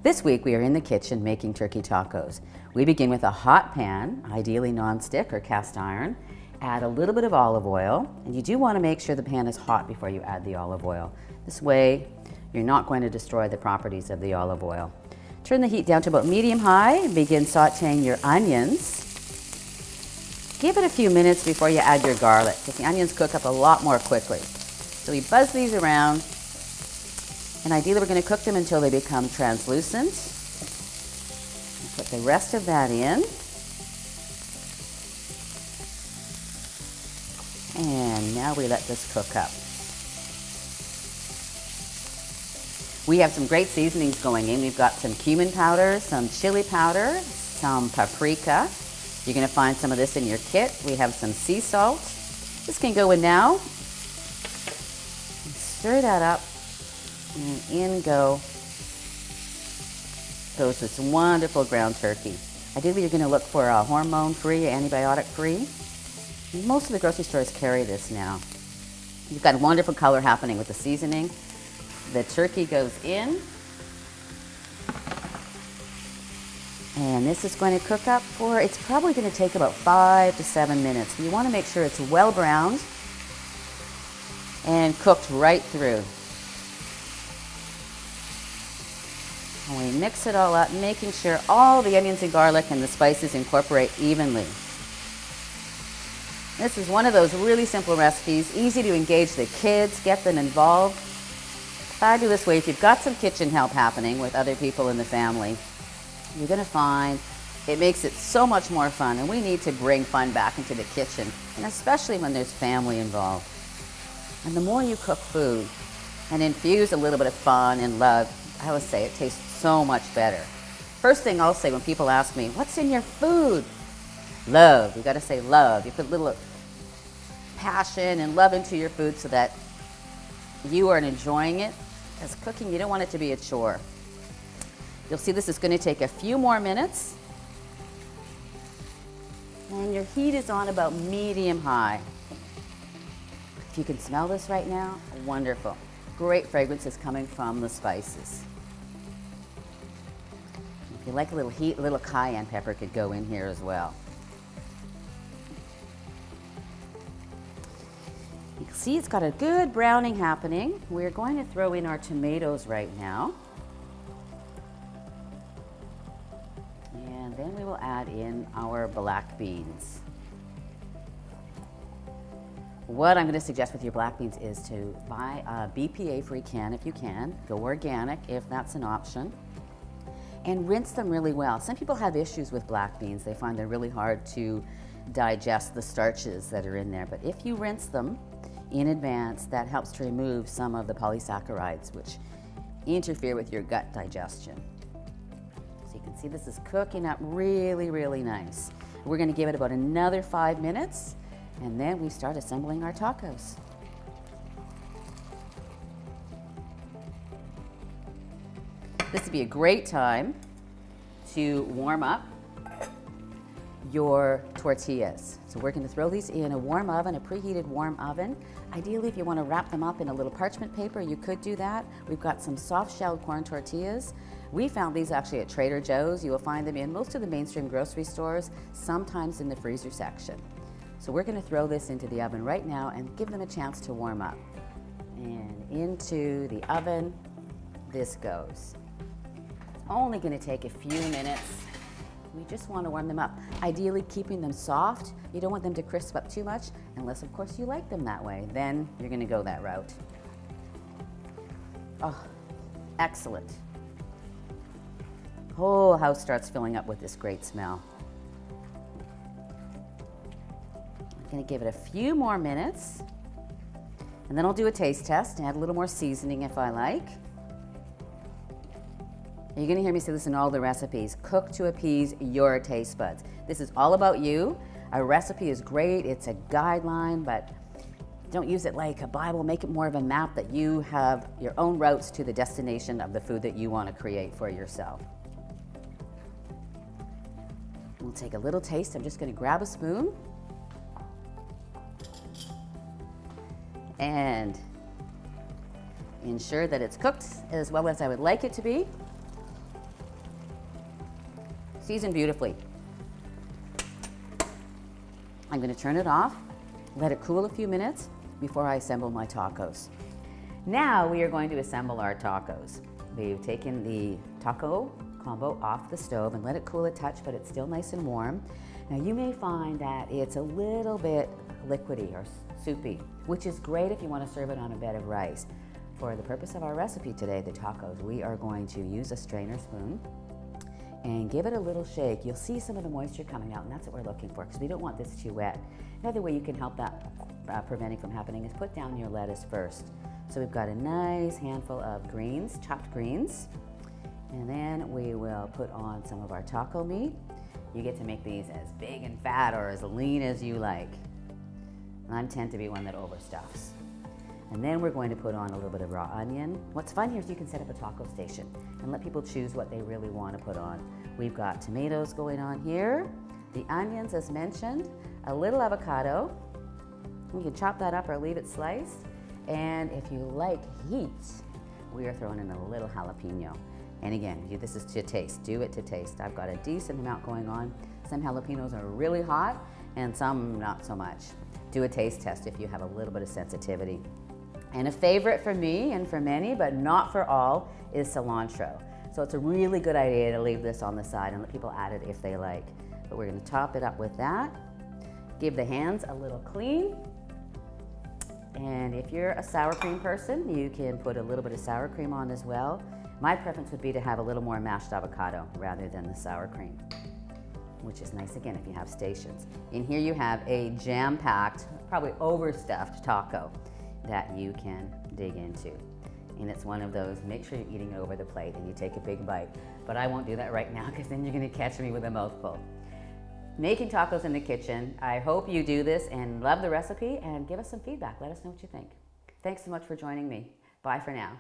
This week we are in the kitchen making turkey tacos. We begin with a hot pan, ideally non-stick or cast iron. Add a little bit of olive oil, and you do want to make sure the pan is hot before you add the olive oil. This way you're not going to destroy the properties of the olive oil. Turn the heat down to about medium-high and begin sauteing your onions. Give it a few minutes before you add your garlic, because the onions cook up a lot more quickly. So we buzz these around, and ideally we're going to cook them until they become translucent. Put the rest of that in. And now we let this cook up. We have some great seasonings going in. We've got some cumin powder, some chili powder, some paprika. You're going to find some of this in your kit. We have some sea salt. This can go in now. Stir that up, and in goes this wonderful ground turkey. Ideally, you're going to look for a hormone-free, antibiotic-free. Most of the grocery stores carry this now. You've got a wonderful color happening with the seasoning. The turkey goes in. And this is going to cook up for, it's probably going to take about 5 to 7 minutes. You want to make sure it's well browned and cooked right through. And we mix it all up, making sure all the onions and garlic and the spices incorporate evenly. This is one of those really simple recipes, easy to engage the kids, get them involved. Fabulous way if you've got some kitchen help happening with other people in the family. You're going to find it makes it so much more fun, and we need to bring fun back into the kitchen, and especially when there's family involved. And the more you cook food and infuse a little bit of fun and love, I always say it tastes so much better. First thing I'll say when people ask me, what's in your food? Love. You got to say love. You put a little passion and love into your food so that you are enjoying it. As cooking, you don't want it to be a chore. You'll see this is going to take a few more minutes. And your heat is on about medium-high. If you can smell this right now, wonderful. Great fragrances coming from the spices. If you like a little heat, a little cayenne pepper could go in here as well. You can see it's got a good browning happening. We're going to throw in our tomatoes right now. And then we will add in our black beans. What I'm going to suggest with your black beans is to buy a BPA-free can if you can. Go organic if that's an option. And rinse them really well. Some people have issues with black beans. They find they're really hard to digest the starches that are in there. But if you rinse them in advance, that helps to remove some of the polysaccharides which interfere with your gut digestion. So you can see this is cooking up really, really nice. We're going to give it about another 5 minutes, and then we start assembling our tacos. This would be a great time to warm up your tortillas. So we're going to throw these in a warm oven, a preheated warm oven. Ideally, if you want to wrap them up in a little parchment paper, you could do that. We've got some soft-shelled corn tortillas. We found these actually at Trader Joe's. You will find them in most of the mainstream grocery stores, sometimes in the freezer section. So we're going to throw this into the oven right now and give them a chance to warm up. And into the oven this goes. It's only going to take a few minutes. We just want to warm them up. Ideally keeping them soft. You don't want them to crisp up too much, unless of course you like them that way. Then you're going to go that route. Oh, excellent. The whole house starts filling up with this great smell. I'm going to give it a few more minutes, and then I'll do a taste test and add a little more seasoning if I like. You're going to hear me say this in all the recipes. Cook to appease your taste buds. This is all about you. A recipe is great. It's a guideline, but don't use it like a Bible. Make it more of a map that you have your own routes to the destination of the food that you want to create for yourself. We'll take a little taste. I'm just going to grab a spoon and ensure that it's cooked as well as I would like it to be. seasoned beautifully. I'm going to turn it off, let it cool a few minutes before I assemble my tacos. Now we are going to assemble our tacos. We've taken the taco combo off the stove and let it cool a touch, but it's still nice and warm. Now you may find that it's a little bit liquidy or soupy, which is great if you want to serve it on a bed of rice. For the purpose of our recipe today, the tacos, we are going to use a strainer spoon and give it a little shake. You'll see some of the moisture coming out, and that's what we're looking for because we don't want this too wet. Another way you can help that preventing from happening is put down your lettuce first. So we've got a nice handful of greens, chopped greens, and then we will put on some of our taco meat. You get to make these as big and fat or as lean as you like. And I tend to be one that overstuffs. And then we're going to put on a little bit of raw onion. What's fun here is you can set up a taco station and let people choose what they really want to put on. We've got tomatoes going on here, the onions as mentioned, a little avocado. You can chop that up or leave it sliced. And if you like heat, we are throwing in a little jalapeno. And again, this is to taste, do it to taste. I've got a decent amount going on. Some jalapenos are really hot and some not so much. Do a taste test if you have a little bit of sensitivity. And a favorite for me and for many, but not for all, is cilantro. So it's a really good idea to leave this on the side and let people add it if they like. But we're gonna top it up with that. Give the hands a little clean. And if you're a sour cream person, you can put a little bit of sour cream on as well. My preference would be to have a little more mashed avocado rather than the sour cream, which is nice again if you have stations. In here you have a jam-packed, probably overstuffed taco that you can dig into. And it's one of those, make sure you're eating it over the plate and you take a big bite. But I won't do that right now because then you're gonna catch me with a mouthful. Making tacos in the kitchen. I hope you do this and love the recipe and give us some feedback. Let us know what you think. Thanks so much for joining me. Bye for now.